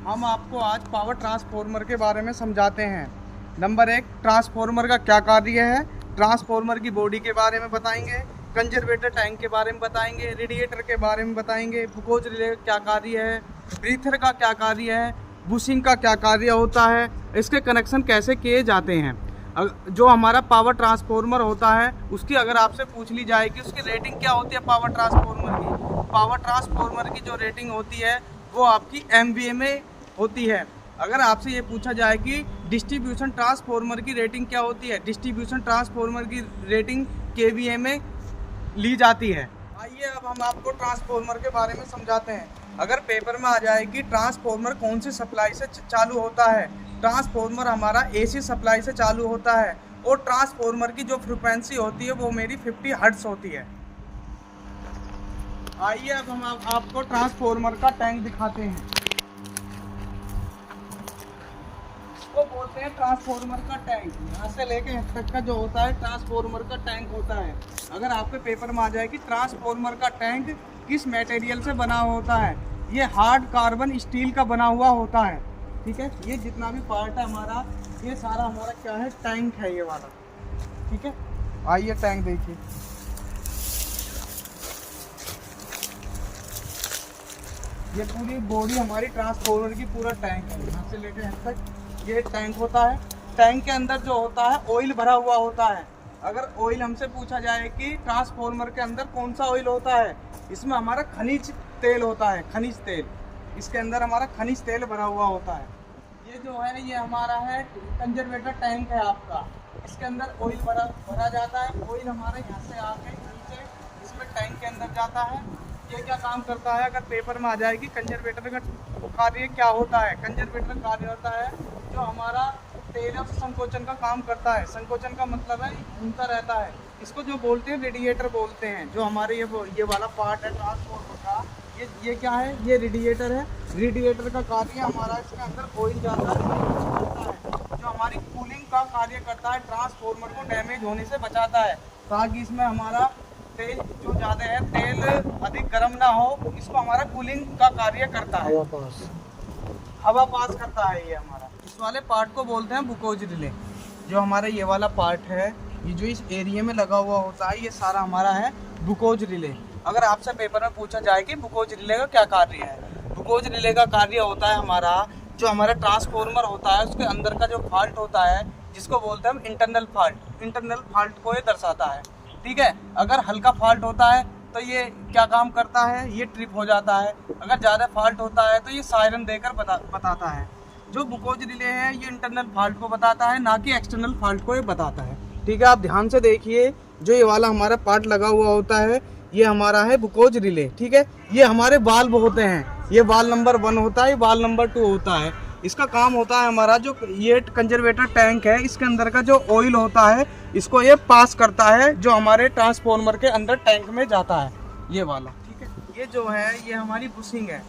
हम आपको आज पावर ट्रांसफार्मर के बारे में समझाते हैं। नंबर 1, ट्रांसफार्मर का क्या कार्य है, ट्रांसफार्मर की बॉडी के बारे में बताएंगे, कंजर्वेटर टैंक के बारे में बताएंगे, रेडिएटर के बारे में बताएंगे, बुकोज रिले का क्या कार्य है, ब्रीथर का क्या कार्य है, बुशिंग का क्या कार्य होता है, इसके कनेक्शन कैसे किए जाते हैं। जो हमारा पावर ट्रांसफार्मर होता है उसकी अगर आपसे पूछ ली जाए कि उसकी रेटिंग क्या होती है पावर ट्रांसफार्मर की जो रेटिंग होती है वो आपकी MVA में होती है। अगर आपसे ये पूछा जाए कि डिस्ट्रीब्यूशन ट्रांसफार्मर की रेटिंग क्या होती है, डिस्ट्रीब्यूशन ट्रांसफार्मर की रेटिंग KVA में ली जाती है। आइए अब हम आपको ट्रांसफार्मर के बारे में समझाते हैं। अगर पेपर में आ जाए कि ट्रांसफार्मर कौन सी सप्लाई से चालू होता है, ट्रांसफार्मर हमारा AC सप्लाई से चालू होता है और ट्रांसफार्मर की जो फ्रीक्वेंसी होती है वो मेरी 50 हर्ट्ज होती है। आइए अब हम आपको ट्रांसफार्मर का टैंक दिखाते हैं। इसको बोलते हैं ट्रांसफार्मर का टैंक। यहाँ से लेके यहाँ तक का जो होता है ट्रांसफार्मर का टैंक होता है। अगर आपके पेपर में आ जाए कि ट्रांसफार्मर का टैंक किस मटेरियल से बना होता है, ये हार्ड कार्बन स्टील का बना हुआ होता है। ठीक है, ये जितना भी पार्ट है हमारा, ये सारा हमारा क्या है, टैंक है ये वाला। ठीक है, आइए टैंक देखिए। ये पूरी बॉडी हमारी ट्रांसफार्मर की पूरा टैंक है। यहाँ से लेकर यहाँ तक ये टैंक होता है। टैंक के अंदर जो होता है ऑयल भरा हुआ होता है। अगर ऑयल हमसे पूछा जाए कि ट्रांसफार्मर के अंदर कौन सा ऑयल होता है, इसमें हमारा खनिज तेल होता है, खनिज तेल। इसके अंदर हमारा खनिज तेल भरा हुआ होता है। ये जो है ये हमारा है कंजर्वेटर टैंक है आपका। इसके अंदर ऑयल भरा जाता है। ऑयल हमारे यहाँ से आके नीचे इसमें टैंक के अंदर जाता है। ये क्या काम करता है, अगर पेपर में आ जाए कि कंजर्वेटर का कार्य क्या होता है, कंजर्वेटर कार्य होता है जो हमारा तेल संकोचन का काम करता है। संकोचन का मतलब है घूमता रहता है। इसको जो बोलते हैं रेडिएटर बोलते हैं। जो हमारे ये वाला पार्ट है ट्रांसफार्मर का, ये क्या है, ये रेडिएटर है। रेडिएटर का कार्य हमारा इसके अंदर ऑयल जाता है जो हमारी कूलिंग का कार्य करता है, ट्रांसफार्मर को डैमेज होने से बचाता है ताकि इसमें हमारा तेल जो ज़्यादा है, तेल अधिक गर्म ना हो। इसको हमारा कूलिंग का कार्य करता है, हवा पास करता है ये हमारा। इस वाले पार्ट को बोलते हैं बुकोज रिले। जो हमारा ये वाला पार्ट है, ये जो इस एरिया में लगा हुआ होता है, ये सारा हमारा है बुकोज रिले। अगर आपसे पेपर में पूछा जाए कि बुकोज रिले का क्या कार्य है, बुकोज रिले का कार्य होता है हमारा जो हमारा ट्रांसफार्मर होता है उसके अंदर का जो फॉल्ट होता है, जिसको बोलते हैं हम इंटरनल फॉल्ट। इंटरनल फॉल्ट को ये दर्शाता है। ठीक है, अगर हल्का फॉल्ट होता है तो ये क्या काम करता है, ये ट्रिप हो जाता है। अगर ज़्यादा फॉल्ट होता है तो ये सायरन देकर बताता है। जो बुकोज रिले है ये इंटरनल फॉल्ट को बताता है, ना कि एक्सटर्नल फॉल्ट को ये बताता है। ठीक है, आप ध्यान से देखिए। जो ये वाला हमारा पार्ट लगा हुआ होता है ये हमारा है बुकोज रिले। ठीक है, ये हमारे वाल्व होते हैं। ये वाल्व नंबर 1 होता है, वाल्व नंबर 2 होता है। इसका काम होता है हमारा जो ये कंजर्वेटर टैंक है, इसके अंदर का जो ऑयल होता है इसको ये पास करता है जो हमारे ट्रांसफार्मर के अंदर टैंक में जाता है, ये वाला। ठीक है, ये जो है ये हमारी बुशिंग है।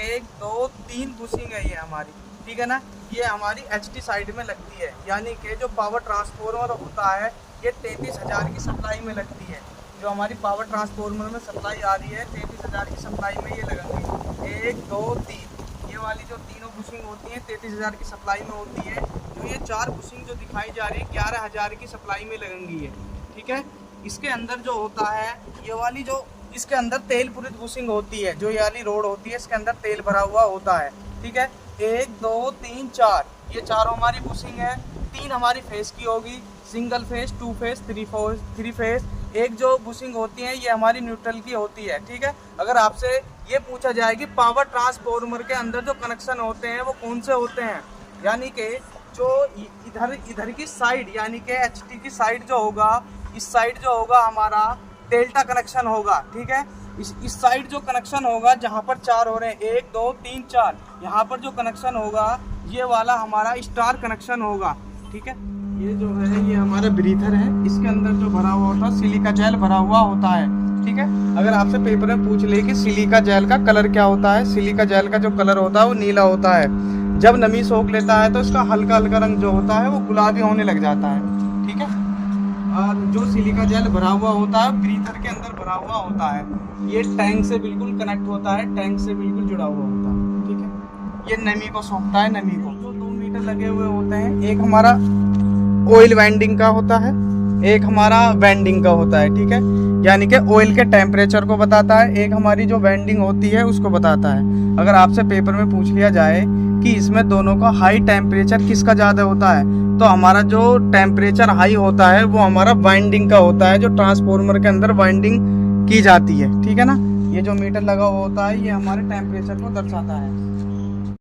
1 2 3 बुशिंग है ये हमारी। ठीक है ना, ये हमारी HT साइड में लगती है। यानी कि जो पावर ट्रांसफार्मर होता है ये 33,000 की सप्लाई में लगती है। जो हमारी पावर ट्रांसफार्मर में सप्लाई आ रही है 33,000 की सप्लाई में ये लगेंगी। 1 2 3 ये वाली जो तीनों बुशिंग होती हैं 33,000 की सप्लाई में होती है। जो ये 4 बुशिंग जो दिखाई जा रही है 11,000 की सप्लाई में लगेंगी ये। ठीक है, इसके अंदर जो होता है ये वाली जो इसके अंदर तेल पूरित बुशिंग होती है, जो ये वाली रोड होती है इसके अंदर तेल भरा हुआ होता है। ठीक है, 1 2 3 4 ये चारों हमारी बुशिंग है। 3 हमारी फेस की होगी, सिंगल फेस, 2 फेस, 3 फेस। एक जो बुशिंग होती है ये हमारी न्यूट्रल की होती है। ठीक है, अगर आपसे ये पूछा जाए कि पावर ट्रांसफार्मर के अंदर जो कनेक्शन होते हैं वो कौन से होते हैं, यानी कि जो इधर की साइड यानी कि HT की साइड जो होगा, इस साइड जो होगा हमारा डेल्टा कनेक्शन होगा। ठीक है, इस साइड जो कनेक्शन होगा जहाँ पर 4 हो रहे हैं 1 2 3 4, यहाँ पर जो कनेक्शन होगा ये वाला हमारा स्टार कनेक्शन होगा। ठीक है, ये जो है ये हमारा ब्रीथर है। इसके अंदर जो भरा हुआ होता है सिलिका जेल भरा हुआ होता है। ठीक है, अगर आपसे पेपर में पूछ ले कि सिलिका जेल का कलर क्या होता है, सिलिका जेल का जो कलर होता है वो नीला होता है। जब नमी सोख लेता है तो इसका हल्का हल्का रंग जो होता है वो गुलाबी होने लग जाता है। ठीक है, जो सिलिका जेल भरा हुआ होता है ब्रीथर के अंदर भरा हुआ होता है। ये टैंक से बिल्कुल कनेक्ट होता है, टैंक से बिल्कुल जुड़ा हुआ होता है। ठीक है, ये नमी को सौंपता है, नमी को। तो 2 मीटर लगे हुए होते हैं, एक हमारा ऑयल वाइंडिंग का होता है, एक हमारा वेंडिंग का होता है, ठीक है, यानी कि ऑयल के टेम्परेचर को बताता है, एक हमारी जो वेंडिंग होती है उसको बताता है। अगर आपसे पेपर में पूछ लिया जाए कि इसमें दोनों का हाई टेम्परेचर किसका ज़्यादा होता है, तो हमारा जो टेम्परेचर हाई होता है वो हमारा वाइंडिंग का होता है, जो ट्रांसफार्मर के अंदर वाइंडिंग की जाती है, ठीक है ना। ये जो मीटर लगा हुआ होता है ये हमारे टेम्परेचर को दर्शाता है।